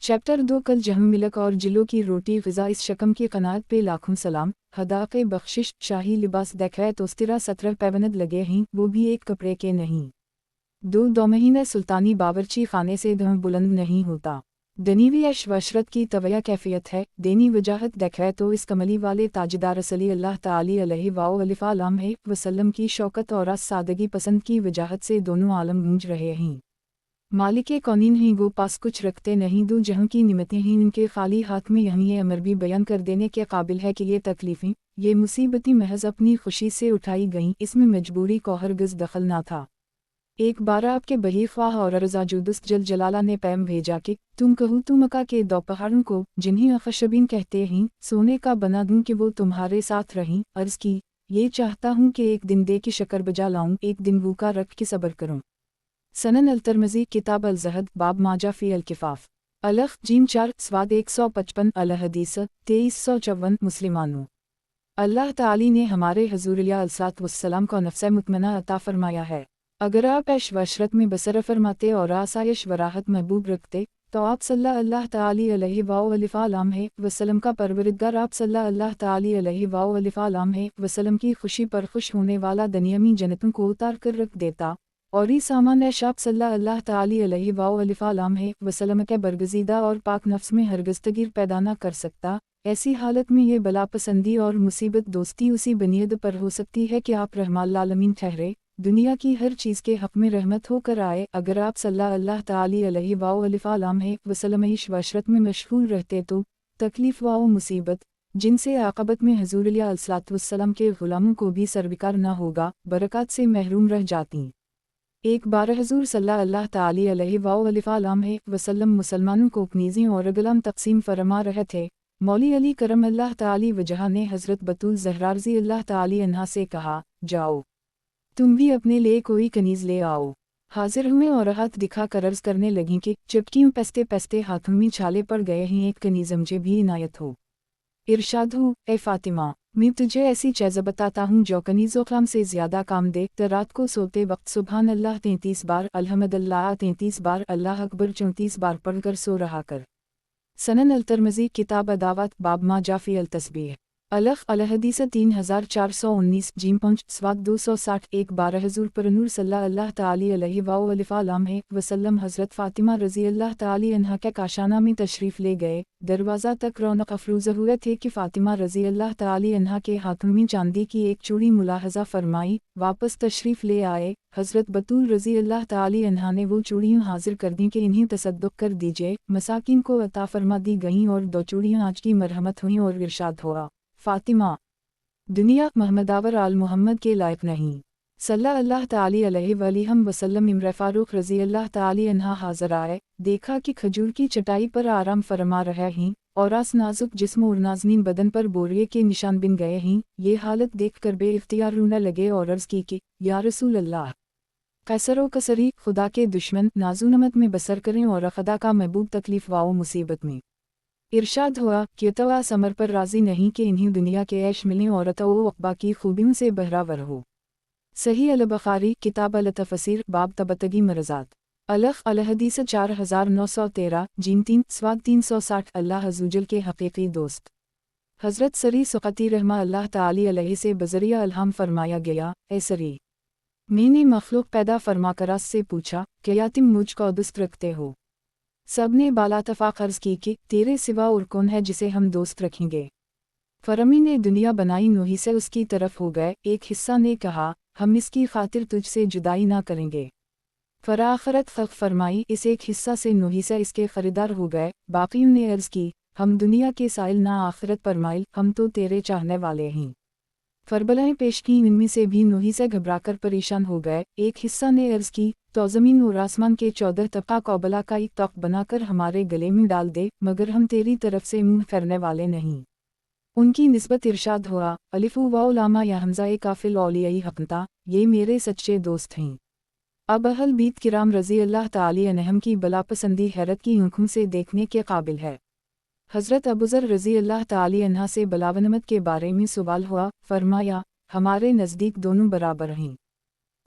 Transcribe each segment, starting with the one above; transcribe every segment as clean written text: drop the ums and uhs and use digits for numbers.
Chapter 2 कल जहम मिलक और जिलो की रोटी ग़िज़ा इस शकम की क़नात पे लाखों सलाम। हदाक़े बख्शिश शाही लिबास देखै तो 17 पैबंद लगे हैं, वो भी एक कपड़े के नहीं। दो महीने सुल्तानी बावर्ची खाने से दम बुलंद नहीं होता। दनीवी ऐश वशरत की तवैया कैफियत है। देनी वजाहत देखै तो इस कमली वाले ताजदार असली अल्लाह ताली अलैहि वसल्लम की शौकत और सादगी पसंद की वजाहत से दोनों आलम गूंज रहे हैं। मालिके कौनीन ही गो पास कुछ रखते नहीं, दो जहां की निमतें ही इनके खाली हाथ में, यहीं ये अमर भी बयान कर देने के काबिल है कि ये तकलीफ़ें, ये मुसीबतें महज अपनी खुशी से उठाई गईं, इसमें मजबूरी को हरगिज़ दखल ना था। एक बार आपके बही ख्वाह और रज़ाजुदुस्त जल जलाला ने पैम भेजा कि तुम कहो तो मक्का के दो पहाड़ों को, जिन्हें अखशबीन कहते हैं, सोने का बना दूं कि वो तुम्हारे साथ रहें। अर्ज़ की, ये चाहता हूँ कि एक दिन दे की शक्कर बजा लाऊं, एक दिन भूखा रख के सब्र करूं। सनन अल-तिरमिज़ी किताब अल-ज़हद बाब माजा फ़ी अल-किफ़ाफ़ अलख जीम 4 स्वाद 155 अल-हदीस 2354 मुस्लिमानों। अल्लाह ताली ने हमारे हज़ूर अलैहिस्सलाम को नफ्स मुतमना अता फ़रमाया है। अगर आप ऐश वशरत में बसर फरमाते और आसाइश वराहत महबूब रखते तो आप सल्लल्लाहु ताली अलैहि वसल्लम का परवरिदगार आप सल्लल्लाहु ताली अलैहि वसल्लम की खुशी पर खुश होने वाला दुनियावी जन्नतों को उतार कर रख देता, और इस सामान ऐश आप सल्लल्लाहु ताली अलैहि वसल्लम के बरगज़ीदा और पाक नफ्स में हरगिज़ तगीर पैदा न कर सकता। ऐसी हालत में ये बलापसंदी और मुसीबत दोस्ती उसी बुनियाद पर हो सकती है कि आप रहमान आलमीन ठहरे, दुनिया की हर चीज़ के हक़ में रहमत होकर आए। अगर आप सल्लल्लाहु ताली अलैहि वसल्लम इश वशरत में मशहूर रहते तो तकलीफ़ व मुसीबत, जिनसे आक़बत में हज़ूर अलैहिस्सलाम के ग़ुलामों को भी सरविकार न होगा, बरक़ात से महरूम रह जाती। एक बार हज़ूर सल्लल्लाहु ताली अलैहि वसल्लम मुसलमानों को कनीज़ें और गुलाम तक़सीम फरमा रहे थे। मौली अली करम अल्लाह ताली वजह ने हज़रत बतूल ज़हरा रज़ी अल्लाह ताली अन्हा से कहा, जाओ तुम भी अपने लिए कोई कनीज़ ले आओ। हाजिर हुए और हाथ दिखा कर अर्ज़ करने लगीं कि चुटकियों पैसते पैसते हाथों में छाले पड़ गए हैं, एक कनीज़ मुझे भी इनायत हो। इरशाद हो, ए फ़ातिमा, मैं तुझे ऐसी चीज़ बताता हूँ जो कनीज़ो काम से ज़्यादा काम दे। तो रात को सोते वक्त सुबहान अल्लाह 33 बार, अल्हम्दुलिल्लाह 33 बार, अल्लाह अकबर 34 बार पढ़कर सो रहा कर। सनन अल-तिरमिज़ी किताब अदावत बाब मा जाफ़ी अल-तस्बीह अलख अल-हदीस 3419 जीम पंच स्वाद 260। एक बार हज़ूर पर नूर सल्लल्लाहु ताली अलैहि वसल्लम हज़रत फ़ातिमा रज़ी अल्लाह ताली अन्हा के काशाना में तशरीफ़ ले गए। दरवाज़ा तक रौनक अफरूज़ हुए थे कि फ़ातिमा रज़ी अल्लाह ताली अन्हा के हाथों में चांदी की एक चूड़ी मुलाहज़ा फरमाई। वापस तशरीफ़ ले आए। हज़रत बतूल रज़ी अल्लाह ताली अन्हा ने वो चूड़ियाँ हाजिर कर दी कि इन्हें तसद्दुक़ कर दीजिए, मसाकिन को अता फरमा दी गईं और दो चूड़ियाँ आज की मरहमत हुईं और इरशाद हुआ, फ़ातिमा, दुनिया महमदावर आल मोहम्मद के लायक नहीं। सल्लल्लाहु ताली अलैहि वसल्लम इमर फ़ारूक रज़ी अल्लाह ताली अन्हा हाज़र आए, देखा कि खजूर की चटाई पर आराम फरमा रहे हैं और आस नाजुक जिस्म और नाज़नीन बदन पर बोरिए के निशान बिन गए हैं। ये हालत देख कर बे-इख्तियार रोने लगे और अर्ज़ की कि या रसूल अल्लाह, कैसरो कसरी, खुदा के दुश्मन, नाज़ुनमत में बसर करें और खुदा का महबूब तकलीफ़ व मुसीबत में। इरशाद हुआ कि तो आ समर पर राज़ी नहीं कि इन्हीं दुनिया के ऐश मिलें और तो अक़बा की खूबियों से बहरावर हो। सही अल-बुखारी किताब अल-तफ़सीर बाब तबतगी मरज़ात अलख अल-हदीस 4913 जीम 3 स्वाद 360 अल्लाह अज़्ज़वजल के हक़ीक़ी दोस्त हज़रत सरी सुक़ती रहमा अल्लाह ताली अलैहि से बज़रिया अल्हाम फरमाया गया, ए सरी, मैंने मखलूक पैदा फरमा कर से पूछा कि या तुम मुझ को दुस्त रखते हो? सब ने बालातफ़ाक़ अर्ज़ की कि तेरे सिवा और कौन है जिसे हम दोस्त रखेंगे। फ़रमी ने दुनिया बनाई नूही से उसकी तरफ हो गए। एक हिस्सा ने कहा, हम इसकी खातिर तुझसे जुदाई ना करेंगे। फ़राख़रत ख़ल्क़ फरमाई, इस एक हिस्सा से नूही से इसके ख़रीदार हो गए। बाकियों ने अर्ज़ की, हम दुनिया के साइल ना आखिरत पर माइल, हम तो तेरे चाहने वाले हैं। फ़रबलाएँ पेश की, इनमें से भी नूही से घबराकर परेशान हो गए। एक हिस्सा ने अर्ज़ की, तो ज़मीन और आसमान के 14 तबका कौबला का एक तख्त बनाकर हमारे गले में डाल दे, मगर हम तेरी तरफ से मुँह फेरने वाले नहीं। उनकी निस्बत इरशाद हुआ, अलिफ़ु वाउ लामा या हमज़ा काफ़िल औलियाई हक़्ता, ये मेरे सच्चे दोस्त हैं। अब अहल बीत किराम रज़ी अल्लाह ताली अन्हुम की बलापसंदी हैरत की आँखों से देखने के काबिल है। हज़रत अबूज़र रज़ी अल्लाह ताली अन्हा से बलावनमत के बारे में सवाल हुआ, फरमाया, हमारे नज़दीक दोनों बराबर हैं।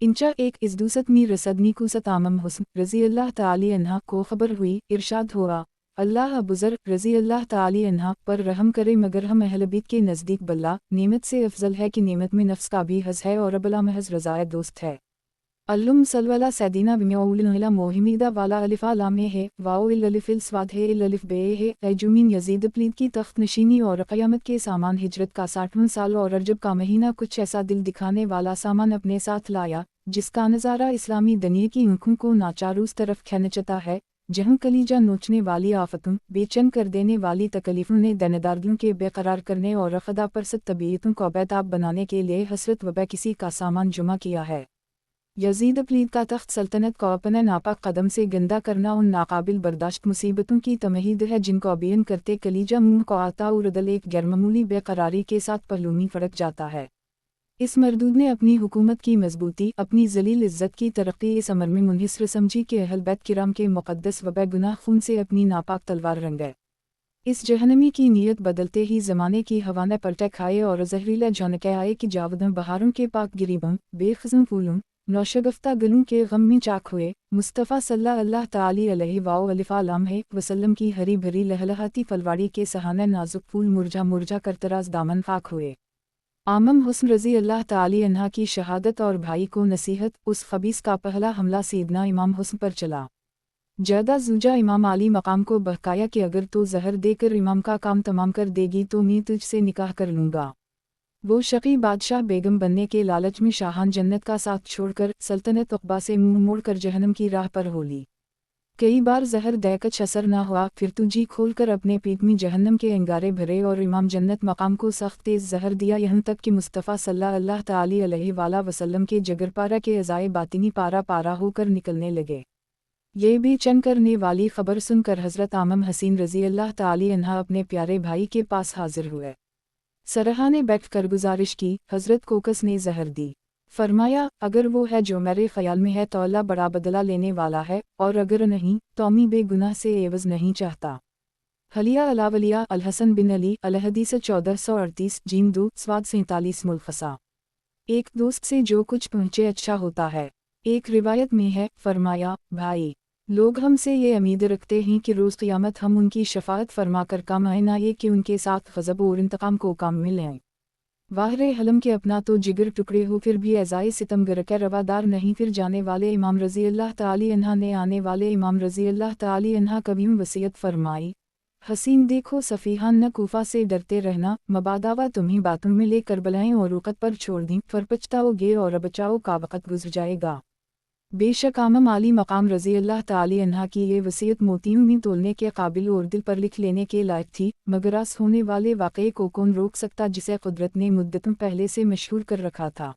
इंचा एक इस दूसत में रसदनी कुसत आमम हुस्न रज़ी अल्लाह ताली अन्हा को ख़बर हुई, इरशाद हुआ, اللہ ابوذر رضی اللہ تعالی عنہ پر رحم کرے، مگر ہم اہل بیت کے نزدیک بلا نعمت سے افضل ہے کہ نعمت میں نفس کا بھی حظ ہے اور بلا محض رضائے دوست ہے۔ علم صلی اللہ سیدینہ بمیولنہلا موہمیدہ والا الف لام ہے واو الف السواد ہے الف بے ہے ایجومین یزید پلید کی تخت نشینی اور قیامت کے سامان، ہجرت کا 60واں سال اور رجب کا مہینہ، کچھ ایسا دل دکھانے والا سامان اپنے ساتھ لایا جس کا نظارہ اسلامی دنیا کی آنکھوں کو ناچار اس طرف کھینچتا ہے جہاں کلیجہ نوچنے والی آفتوں، بے چین کر دینے والی تکلیفوں نے دینداروں کے بے قرار کرنے اور خدا پرست طبیعتوں کو بیتاب بنانے کے لیے حسرت وبے کسی کا سامان جمع کیا ہے۔ یزید پلید کا تخت سلطنت کو اپنے ناپاک قدم سے گندا کرنا ان ناقابل برداشت مصیبتوں کی تمہید ہے جن کو بیان کرتے کلیجہ منہ کو آتا اور دل ایک غیرمعمولی بے قراری کے ساتھ پہلومی فرق جاتا ہے۔ اس مردود نے اپنی حکومت کی مضبوطی، اپنی ذلیل عزت کی ترقی اس امر میں منحصر سمجھی کہ اہل بیت کرام کے مقدس و بے گناہ خون سے اپنی ناپاک تلوار رنگے۔ اس جہنمی کی نیت بدلتے ہی زمانے کی ہوا نے پلٹے کھائے اور زہریلے جھونکے آئے کہ جاوداں بہاروں کے پاک گریباں، بے خزاں پھولوں، نوشگفتہ گلوں کے غم میں چاک ہوئے، مصطفیٰ صلی اللہ تعالی علیہ وآلہ وسلم کی ہری بھری لہلہاتی پھلواڑی کے سہانے نازک پھول مرجھا مرجھا کر طراز دامن خاک ہوئے۔ آمم حسن رضی اللہ تعالی عنہ کی شہادت اور بھائی کو نصیحت، اس خبیث کا پہلا حملہ سیدنا امام حسن پر چلا۔ جیدہ زوجہ امام علی مقام کو بہکایا کہ اگر تو زہر دے کر امام کا کام تمام کر دے گی تو میں تجھ سے نکاح کر لوں گا۔ وہ شقی بادشاہ بیگم بننے کے لالچ میں شاہان جنت کا ساتھ چھوڑ کر سلطنت عقبہ سے منہ موڑ کر جہنم کی راہ پر ہو لی۔ کئی بار زہر دے کچھ اثر نہ ہوا، پھر تو جی کھول کر اپنے پیٹ میں جہنم کے انگارے بھرے اور امام جنت مقام کو سخت تیز زہر دیا، یہاں تک کہ مصطفیٰ صلی اللہ تعالی علیہ وآلہ وسلم کے جگر پارا کے اعضائے باطنی پارا پارا ہو کر نکلنے لگے۔ یہ بے چین کرنے والی خبر سن کر حضرت آمم حسین رضی اللہ تعالی عنہ اپنے پیارے بھائی کے پاس حاضر ہوئے۔ سرحا نے بیٹھ کر گزارش کی، حضرت کوکس نے زہر دی۔ فرمایا اگر وہ ہے جو میرے خیال میں ہے تو اللہ بڑا بدلہ لینے والا ہے، اور اگر نہیں تو میں بے گناہ سے عوض نہیں چاہتا۔ حلیہ علاولیہ الحسن بن علی الحدیث 1438 جیم 2 سواد 47 ملخصہ۔ ایک دوست سے جو کچھ پہنچے اچھا ہوتا ہے۔ ایک روایت میں ہے، فرمایا بھائی لوگ ہم سے یہ امید رکھتے ہیں کہ روز قیامت ہم ان کی شفاعت فرما کر کام آئیں، نہ یہ کہ ان کے ساتھ غضب اور انتقام کو کام میں لیں۔ واہر حلم کے اپنا تو جگر ٹکڑے ہو پھر بھی اعضائے ستم گر کے روادار نہیں، پھر جانے والے امام رضی اللہ تعالی عنہ نے آنے والے امام رضی اللہ تعالی عنہ کبھی وصیت فرمائی، حسین دیکھو صفیحان نہ کوفہ سے ڈرتے رہنا، مباداوا تمہیں باتوں میں لے کر بلائیں اور وقت پر چھوڑ دیں، پھر پچھتاؤ گے اور بچاؤ کا وقت گزر جائے گا۔ بے شک آمم علی مقام رضی اللہ تعالی عنہ کی یہ وصیت موتیوں میں تولنے کے قابل اور دل پر لکھ لینے کے لائق تھی، مگر آس ہونے والے واقعے کو کون روک سکتا جسے قدرت نے مدتوں پہلے سے مشہور کر رکھا تھا۔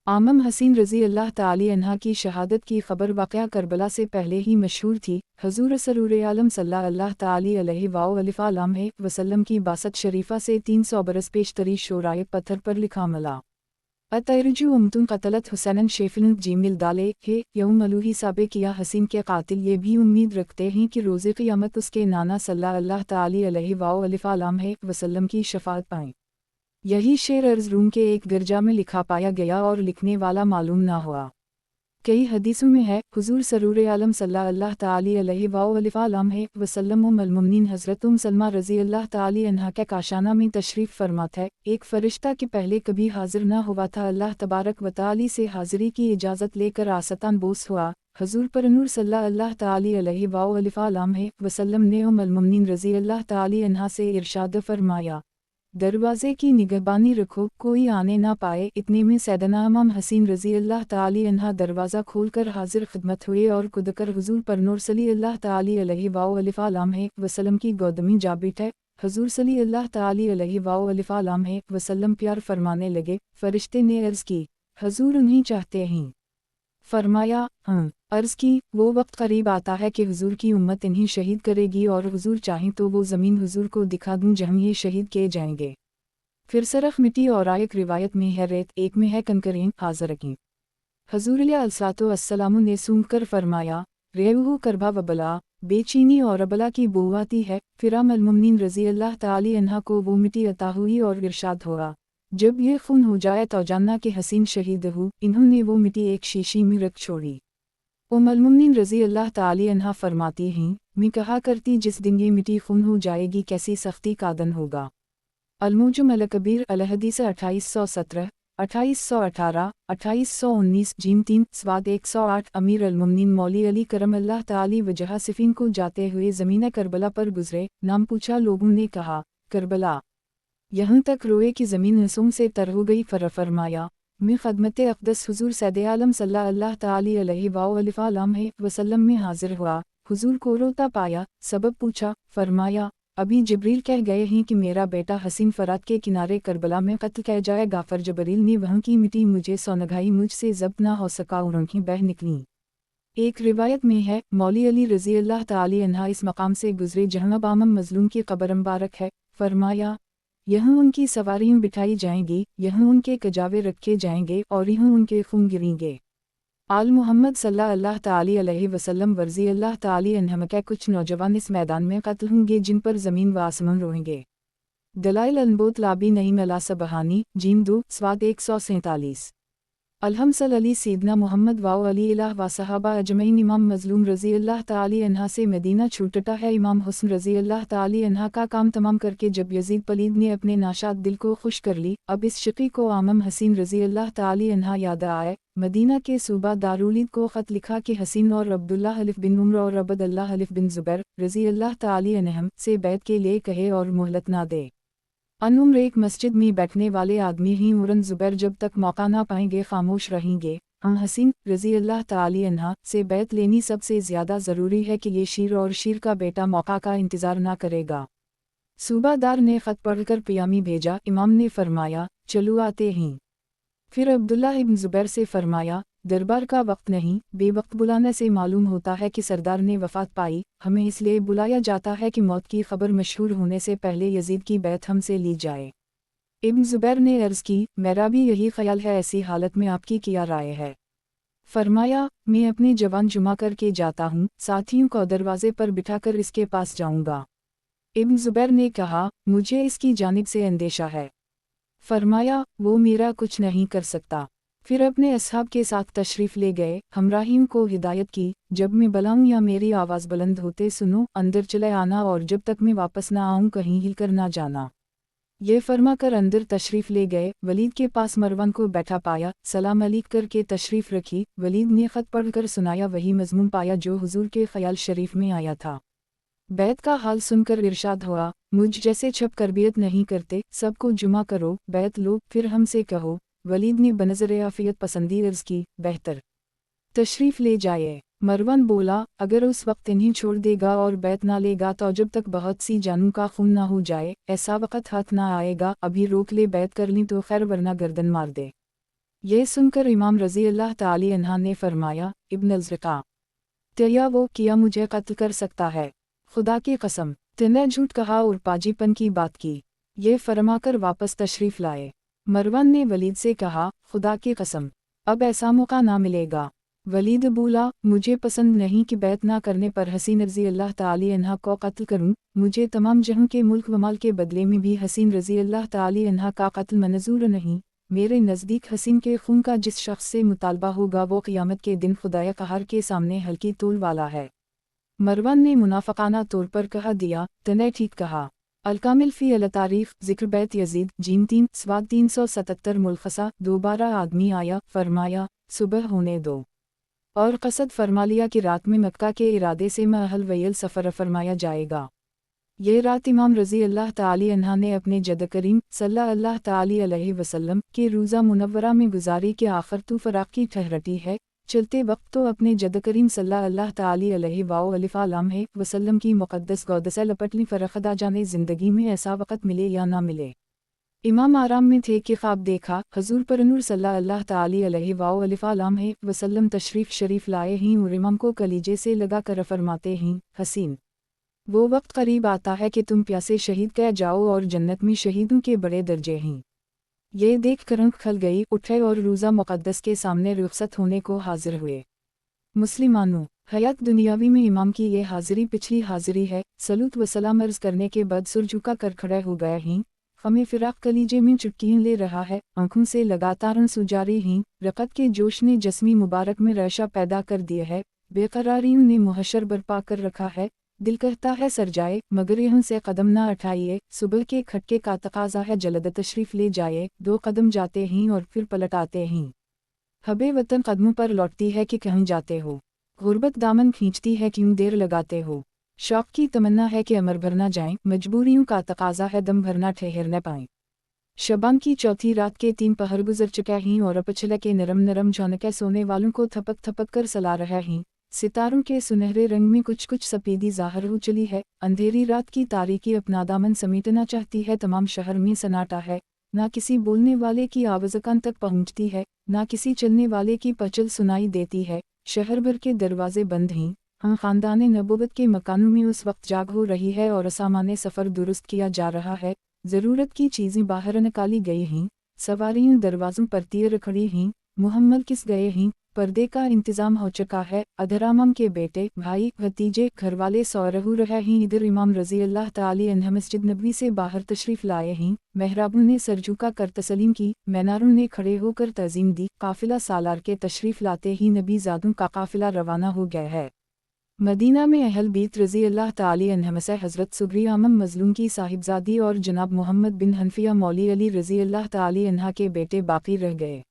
آمم حسین رضی اللہ تعالی عنہ کی شہادت کی خبر واقعہ کربلا سے پہلے ہی مشہور تھی۔ حضور سرور عالم صلی اللہ تعالی علیہ وآلہ وسلم کی باسط شریفہ سے 300 برس پیشتری شورائے پتھر پر لکھا ملا اترجو امتن قتلت حسینن شیفلن جیمل ڈالے ہے، یوم الوہی ثابت کیا حسین کے قاتل یہ بھی امید رکھتے ہیں کہ روز قیامت اس کے نانا صلی اللہ تعالی علیہ وآلہ وسلم کی شفاعت پائیں۔ یہی شعر عرض روم کے ایک گرجا میں لکھا پایا گیا اور لکھنے والا معلوم نہ ہوا۔ کئی حدیثوں میں ہے، حضور سرور عالم صلی اللہ تعالی علیہ وآلہ وسلم ام المؤمنین حضرت ام سلمہ رضی اللہ تعالی عنہ کے کاشانہ میں تشریف فرما تھے۔ ایک فرشتہ کہ پہلے کبھی حاضر نہ ہوا تھا اللہ تبارک و تعالی سے حاضری کی اجازت لے کر آستان بوس ہوا۔ حضور پر نور صلی اللہ تعالی علیہ وآلہ وسلم نے ام المؤمنین رضی اللہ تعالی عنہ سے ارشاد فرمایا، دروازے کی نگہبانی رکھو کوئی آنے نہ پائے۔ اتنے میں سیدنا امام حسین رضی اللہ تعالی عنہ دروازہ کھول کر حاضر خدمت ہوئے اور کود کر حضور پر نور صلی اللہ تعالی علیہ وآلہ وسلم کی گود میں جا بیٹھے۔ حضور صلی اللہ تعالی علیہ وآلہ وسلم پیار فرمانے لگے۔ فرشتے نے عرض کی، حضور انہیں چاہتے ہیں؟ فرمایا ہاں۔ عرض کی، وہ وقت قریب آتا ہے کہ حضور کی امت انہیں شہید کرے گی اور حضور چاہیں تو وہ زمین حضور کو دکھا دوں جہاں یہ شہید کیے جائیں گے۔ پھر سرخ مٹی اور ایک روایت میں ہے ریت، ایک میں ہے کنکریں حاضر رکھیں۔ حضور علیہ السلام نے سونگ کر فرمایا، ریوہ کربا و بلا، بے چینی اور ابلا کی بو آتی ہے۔ پھر ام المؤمنین رضی اللہ تعالی عنہ کو وہ مٹی عطا ہوئی اور ارشاد ہوا، جب یہ خون ہو جائے تو جاننا کہ حسین شہید ہو۔ انہوں نے وہ مٹی ایک شیشی میں رکھ چھوڑی۔ ام المؤمنین رضی اللہ تعالی عنہ فرماتی ہیں، मैं कहा करती जिस दिन ये मिट्टी खून हो जाएगी कैसी सख्ती का दिन होगा। अलमुजम अल-कबीर अल-हदीस 2817, 2818, 2819 जीम 3 स्वाद 108 अमीर अल-मुमनीन मौली अली करम अल्लाह ताली वजह सिफीन को जाते हुए ज़मीन करबला पर गुजरे। नाम पूछा, लोगों ने कहा करबला। यहाँ तक रोए कि ज़मीन हंसों से तर हो गई। फरमाया, मैं खदमत अक़दस हुज़ूर सैयद आलम सल्लल्लाहु ताली अलैहि वसल्लम में हाजिर हुआ। हुज़ूर को रोता पाया, सबब पूछा। फरमाया, अभी जिब्रील कह गए हैं कि मेरा बेटा हसीन फरात के किनारे करबला में कत्ल किया जाएगा। फर जबरील ने वहाँ की मिट्टी मुझे सौनगाई, मुझसे ज़ब्त ना हो सका और आँखें बह निकलीं। एक रिवायत में है, मौली अली रज़ी अल्लाह ताली अन्हा इस मकाम से गुजरे जहाँ बामम मजलूम की कब्र मुबारक है। फरमाया, यहाँ उनकी सवारियाँ बिठाई जाएंगी, यहाँ उनके कजावे रखे जाएंगे और यहाँ उनके खून गिरेंगे। आल मोहम्मद सल्लल्लाहु ताली अलैहि वसल्लम वर्ज़ी अल्लाह ताली अन्हम के कुछ नौजवान इस मैदान में कत्ल होंगे जिन पर ज़मीन व आसमान रोएंगे। दलाइल अनबोत लाबी नईम अला सबहानी जीम 2 स्वाद 147। अलहमसल अली सीदना मोहम्मद वाओ अली इलाह व सहाबा अजमईन। इमाम मजलूम रज़ी अल्लाह ताली अन्हा से मदीना छूटता है। इमाम हुस्न रज़ी अल्लाह ताली अन्हा का काम तमाम करके जब यजीद पलीद ने अपने नाशाद दिल को खुश कर ली, अब इस शकी को आमम हसीन रज़ी अल्लाह ताली अन्हा याद आए। मदीना के सूबा दारुलीद को ख़त लिखा कि हसीन और अब्दुल्ला हलिफ बिन उम्र और अबदल्ला हलिफ बिन ज़ुबैर रज़ी अल्लाह ताली अन्हम से बैत के लिए कहे और मोहलत ना दे। उम्र एक मस्जिद में बैठने वाले आदमी ही उरन ज़ुबैर जब तक मौका ना पाएंगे खामोश रहेंगे। हम हसीन रज़ी अल्लाह ताली अन्हा से बैत लेनी सबसे ज़्यादा ज़रूरी है कि ये शीर और शीर का बेटा मौका का इंतज़ार ना करेगा। सूबादार ने ख़त पढ़कर पियामी भेजा। इमाम ने फरमाया, चलो आते हैं। फिर अब्दुल्ला इब्न ज़ुबैर से फरमाया, दरबार का वक्त नहीं, बेवक्त बुलाने से मालूम होता है कि सरदार ने वफ़ात पाई। हमें इसलिए बुलाया जाता है कि मौत की खबर मशहूर होने से पहले यजीद की बैत हमसे ली जाए। इब्न ज़ुबैर ने अर्ज़ की, मेरा भी यही ख्याल है, ऐसी हालत में आपकी क्या राय है? फरमाया, मैं अपने जवान जुमा करके जाता हूँ, साथियों को दरवाजे पर बिठाकर इसके पास जाऊँगा। इब्न ज़ुबैर ने कहा, मुझे इसकी जानिब से अंदेशा है। फरमाया, वो मेरा कुछ नहीं कर सकता। फिर अपने असहाब के साथ तशरीफ़ ले गए। हमराहियों को हिदायत की, जब मैं बुलाऊं या मेरी आवाज़ बुलंद होते सुनो, अंदर चले आना और जब तक मैं वापस ना आऊं कहीं हिलकर ना जाना। ये फरमा कर अंदर तशरीफ़ ले गए। वलीद के पास मरवान को बैठा पाया, सलाम अलैक करके तशरीफ़ रखी। वलीद ने ख़त पढ़कर सुनाया, वही मज़मून पाया जो हुजूर के ख़याल शरीफ में आया था। बैत का हाल सुनकर इरशाद हुआ, मुझ जैसे छप कर बियत नहीं करते, सबको जुमा करो, बैत लो, फिर हमसे कहो। वलीद ने बनज़र आफ़ियत पसंदी अर्ज़ की, बेहतर तशरीफ़ ले जाए। मरवान बोला, अगर उस वक्त इन्हें छोड़ देगा और बैत ना लेगा तो जब तक बहुत सी जानों का खून ना हो जाए ऐसा वक़्त हाथ ना आएगा। अभी रोक ले, बैत कर ली तो खैर वरना गर्दन मार दे। ये सुनकर इमाम रज़ी अल्लाह ताली अन्हा ने फरमाया, इब्न अज़्रक़ा, क्या वो किया मुझे कत्ल कर सकता है? खुदा की कसम, तूने झूठ कहा और पाजीपन की बात की। ये फरमाकर वापस तशरीफ़ लाए। मरवान ने वलीद से कहा, खुदा की कसम, अब ऐसा मौका ना मिलेगा। वलीद बोला, मुझे पसंद नहीं कि बैत ना करने पर हसीन रज़ी अल्लाह ताली अन्हा को कत्ल करूं। मुझे तमाम जहां के मुल्क व माल के बदले में भी हसीन रज़ी अल्लाह ताली अन्हा का कत्ल मंजूर नहीं। मेरे नज़दीक हसीन के खून का जिस शख्स से मुतालबा होगा वो क़यामत के दिन खुदाया कहर के सामने हल्की तोल वाला है। मरवान ने मुनाफ़िकाना तौर पर कहा दिया, तने ठीक कहा। अलकामिल फ़ी अल-तारीख़ ज़िक्र बैत यज़ीद जीम 3 स्वाद 377 मुलखसा। दोबारा आदमी आया, फरमाया, सुबह होने दो, और कसद फरमा लिया कि रात में मक्का के इरादे से महल वयल सफ़र फरमाया जाएगा। ये रात इमाम रज़ी अल्लाह ताली अन्हा ने अपने जद करीम सल्लल्लाहु ताली अलैहि वसल्लम के रोज़ा मुनव्वरा में गुजारी के आखिर तो फ़राक़ की ठहरती है। चलते वक्त तो अपने जद करीम सल्लल्लाहु ताली अलैहि वसल्लम की मुक़द्दस गौद से लपट ली। फ़रख़दा जाने ज़िंदगी में ऐसा वक़्त मिले या ना मिले। इमाम आराम में थे कि ख्वाब देखा, हज़ूर पर नूर सल्लल्लाहु ताली अलैहि वसल्लम तशरीफ़ शरीफ लाए हैं और इमाम को कलीजे से लगा कर फरमाते हैं, हसीन, वो वक्त करीब आता है कि तुम प्यासे शहीद कह जाओ और जन्नत में शहीदों के बड़े दर्जे हैं। ये देख कर आँख खल गई, उठे और रोज़ा मुक़द्दस के सामने रुख़सत होने को हाजिर हुए। मुस्लिमानों, हयात दुनियावी में इमाम की ये हाज़िरी पिछली हाज़िरी है। सलूत व सलाम अर्ज़ करने के बाद सुर झुका कर खड़े हो गए हैं। हमें फ़िराक़ कलीजे में चुटकियाँ ले रहा है, आँखों से लगातार आंसू जारी हैं। रक़त के जोश ने जस्मी मुबारक में रेशा पैदा कर दिया है, बेकरारियों ने मुहशर बर्पा कर रखा है। दिल कहता है सर जाए मगर यहाँ से कदम ना उठाइए, सुबह के खटके का तकाजा है जल्द तशरीफ ले जाए, 2 कदम जाते ही और फिर पलट आते ही। हबे वतन कदमों पर लौटती है कि कहीं जाते हो, गुर्बत दामन खींचती है क्यों देर लगाते हो, शौक की तमन्ना है कि अमर भर ना जाएं, मजबूरियों का तकाजा है दम भरना ठहर न पाएं। शबान की चौथी रात के 3 पहर गुजर चुका ही और पछले के नरम नरम झोंके सोने वालों को थपक थपक कर सला रहा ही। सितारों के सुनहरे रंग में कुछ कुछ सफेदी ज़ाहिर हो चली है, अंधेरी रात की तारीकी अपना दामन समेटना चाहती है, तमाम शहर में सन्नाटा है, ना किसी बोलने वाले की आवाज़ कान तक पहुँचती है, ना किसी चलने वाले की पचल सुनाई देती है, शहर भर के दरवाजे बंद हैं। हम ख़ानदान नबूवत के मकानों में उस वक्त जाग हो रही है और सामान सफ़र दुरुस्त किया जा रहा है, ज़रूरत की चीज़ें बाहर निकाली गई हैं, सवारियाँ दरवाज़ों पर तीर खड़ी हैं, मुहम्मद किस गए हैं, पर्दे का इंतज़ाम हो चुका है, अधरामम के बेटे भाई भतीजे घरवाले सो रहू रहे हैं, इधर इमाम रज़ी अल्लाह ताली अन्हु मस्जिद नबवी से बाहर तशरीफ़ लाए हैं, महराबों ने सर झुका कर तसलीम की, मीनारों ने खड़े होकर तज़ीम दी, काफ़िला सालार के तशरीफ़ लाते ही नबी ज़ादों का काफ़िला रवाना हो गया है। मदीना में अहल बीत रज़ी अल्लाह ताली अन्हुम से हज़रत सुगरी आमम मज़लूम की साहिबजादी और जनाब मोहम्मद बिन हनफिया मौली अली रज़ी अल्लाह ताली अन्हा के बेटे बाकी रह गए।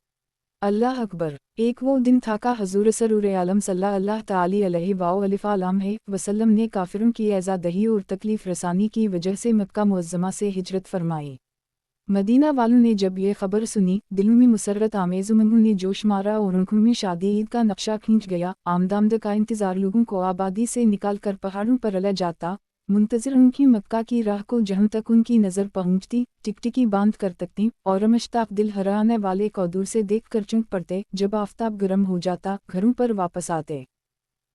अल्लाह अकबर। एक वो दिन था का हज़ूर सरूर आलम सल्लल्लाहु ताली अलैहि वसल्लम ने काफिरों की ऐज़ा दही और तकलीफ़ रसानी की वजह से मक्का मुअज़्ज़मा से हिजरत फरमाई। मदीना वालों ने जब ये खबर सुनी, दिलों में मुसर्रत आमेज़ उमंगों ने जोश मारा और आँखों में शादी ईद का नक्शा खींच गया। आमदामद का इंतज़ार लोगों को आबादी से निकाल कर पहाड़ों पर ले जाता, मुंतज़िर उनकी मक्का की राह को जहाँ तक उनकी नज़र पहुँचती, टिकटिकी बांध कर तकती और मुश्ताक दिल हराने वाले को दूर से देख कर चौंक पड़ते। जब आफ़ताब गर्म हो जाता, घरों पर वापस आते।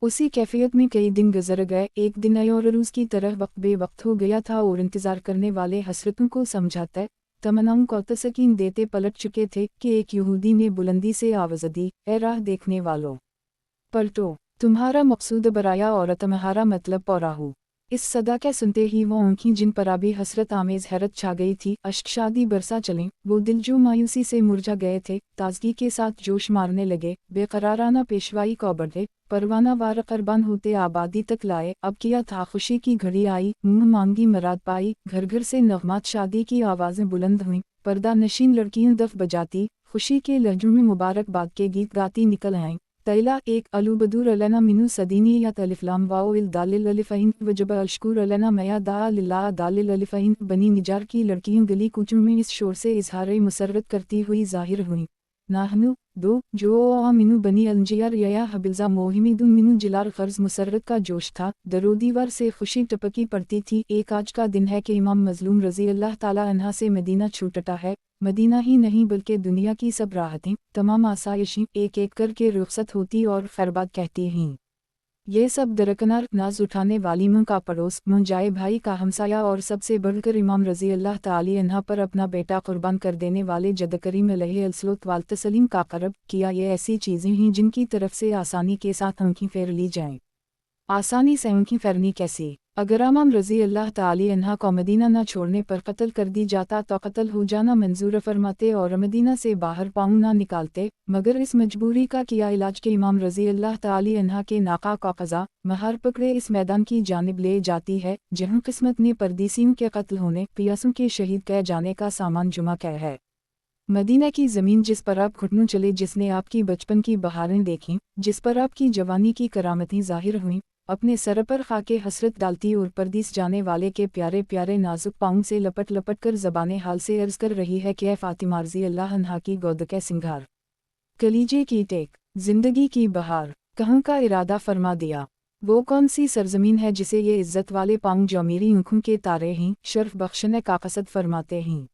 उसी कैफियत में कई दिन गुजर गए। एक दिन आए और रोज़ की तरह वक्त बे वक्त हो गया था और इंतज़ार करने वाले हसरतों को समझाते, तमन्नाओं को तस्कीन देते पलट चुके थे कि एक यहूदी ने बुलंदी से आवाज़ दी, ए राह देखने वालों, पलटो, तुम्हारा मकसूद बराया और तुम्हारा मतलब पौरा हो। इस सदा के सुनते ही वो आँखें जिन पर आबी हसरत आमेज़ हैरत छा गई थी, अश्क शादी बरसा चलें, वो दिल जो मायूसी से मुरझा गए थे, ताजगी के साथ जोश मारने लगे, बेकराराना पेशवाई को बढ़े, परवाना वार कुर्बान होते आबादी तक लाए। अब किया था खुशी की घड़ी आई, मुँह मांगी मराद पाई, घर घर से नगमात शादी की आवाज़ें बुलंद हुईं, पर्दा नशीन लड़कियां दफ बजाती, खुशी के लहजों में मुबारकबाद के गीत गाती निकल आईं। तैला एक अलूबदूर अलना मिनू सदीनी या तलिफ्लाम वाओ इल दालिल अलिफ़इन वजब अशकुर अलना मया दा लिल्ला दालिल अलिफ़इन। बनी निजार की लड़कियां गली कूचों में इस शोर से इजहार मुसर्रत करती हुई ज़ाहिर हुईं। नाहनु दो जो मिनू बनी अलजियर या हबिल्जा मोहिमिदुन मिनू जिलार ख़र्ज़ मुसर्रत का जोश था, दरोदीवार से खुशी टपकी पड़ती थी। एक आज का दिन है कि इमाम मज़लूम रज़ी अल्लाह ताला अन्हा से मदीना छूटता है। मदीना ही नहीं बल्कि दुनिया की सब राहतें, तमाम आसाइशें एक एक करके रुखसत होती और खैरबाद कहती हैं। ये सब दरकनार नाज उठाने वाली मुँह का पड़ोस, मुंजाए भाई का हमसाया और सबसे बढ़कर इमाम रज़ी अल्लाह ताली अन्हा पर अपना बेटा कुर्बान कर देने वाले जद करीम अलैहिस्सलात वाल तस्लीम का करब किया। ये ऐसी चीज़ें हैं जिनकी तरफ से आसानी के साथ आँखें फेर ली जाएं। आसानी से आँखें फेरनी कैसी? अगर इमाम रज़ी अल्लाह ताली अन्हा को मदीना न छोड़ने पर कत्ल कर दी जाता तो कत्ल हो जाना मंजूर फरमाते और मदीना से बाहर पाँव न निकालते, मगर इस मजबूरी का किया इलाज के इमाम रज़ी अल्लाह ताली अन्हा के नाका का क़ज़ा महार पकड़े इस मैदान की जानिब ले जाती है, जहाँ किस्मत ने परदेसियों के कत्ल होने, पियासों के शहीद किए जाने का सामान जुमा किया है। मदीना की ज़मीन जिस पर आप घुटनों चले, जिसने आपकी बचपन की बहारें देखीं, जिस पर आपकी जवानी की करामतें ज़ाहिर हुईं, अपने सर पर खाके हसरत डालती और परदेस जाने वाले के प्यारे प्यारे नाजुक पाँव से लपट लपट कर ज़बाने हाल से अर्ज़ कर रही है कि फ़ातिमा रज़ी अल्लाह अन्हा की गोद के सिंगार, कलीजे की टेक, ज़िंदगी की बहार, कहाँ का इरादा फरमा दिया। वो कौन सी सरजमीन है जिसे ये इज़्ज़त वाले पाँव जो मेरी आँखों के तारे हैं, शर्फ बख्शने का कसद फरमाते हैं।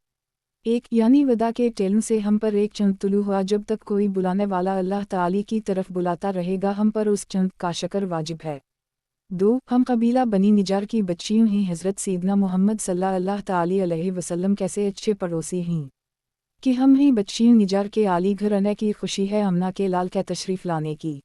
एक यानी वदा के टेलों से हम पर एक चंद तुलू हुआ, जब तक कोई बुलाने वाला अल्लाह ताली की तरफ बुलाता रहेगा, हम पर उस चंद का शक्र वाजिब है। 2 हम कबीला बनी निजार की बच्चियों हैं, हज़रत सैयदना मोहम्मद सल्लल्लाहु ताली अलैहि वसल्लम कैसे अच्छे पड़ोसी हैं कि हम ही बच्चियों निजार के आली घर आने की खुशी है अमना के लाल के तशरीफ़ लाने की।